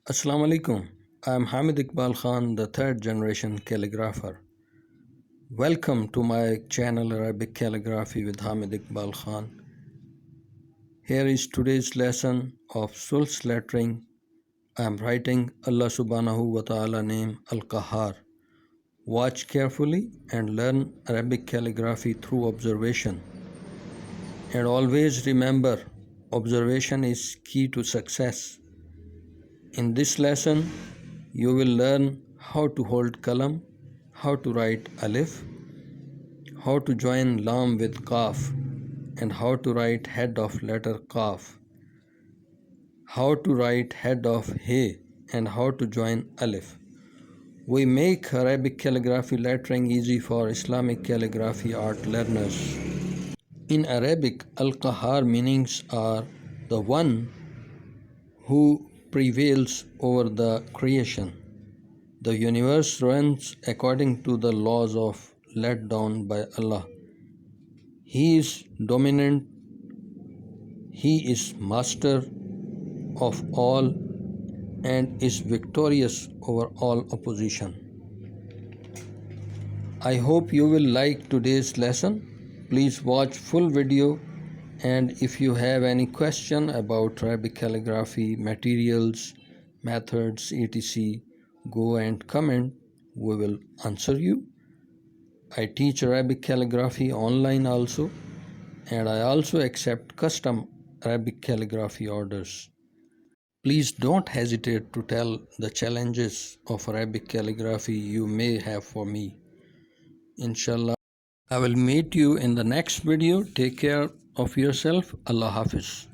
Assalamu alaikum. I am Hamid Iqbal Khan, the third generation calligrapher. Welcome to my channel Arabic Calligraphy with Hamid Iqbal Khan. Here is today's lesson of Sul's lettering. I am writing Allah subhanahu wa ta'ala name Al-Qahar. Watch carefully and learn Arabic calligraphy through observation. And always remember, observation is key to success. In this lesson, you will learn how to hold Qalam, how to write Alif, how to join Lam with Qaf, and how to write head of letter Qaf, how to write head of He, and how to join Alif. We make Arabic calligraphy lettering easy for Islamic calligraphy art learners. In Arabic, Al-Qahar meanings are the one who prevails over the creation. The universe runs according to the laws of laid down by Allah. He is dominant, He is master of all and is victorious over all opposition. I hope you will like today's lesson. Please watch full video, and if you have any question about Arabic calligraphy, materials, methods, etc., go and comment. We will answer you. I teach Arabic calligraphy online also, and I also accept custom Arabic calligraphy orders. Please don't hesitate to tell the challenges of Arabic calligraphy you may have for me. Inshallah, I will meet you in the next video. Take care of yourself. Allah Hafiz.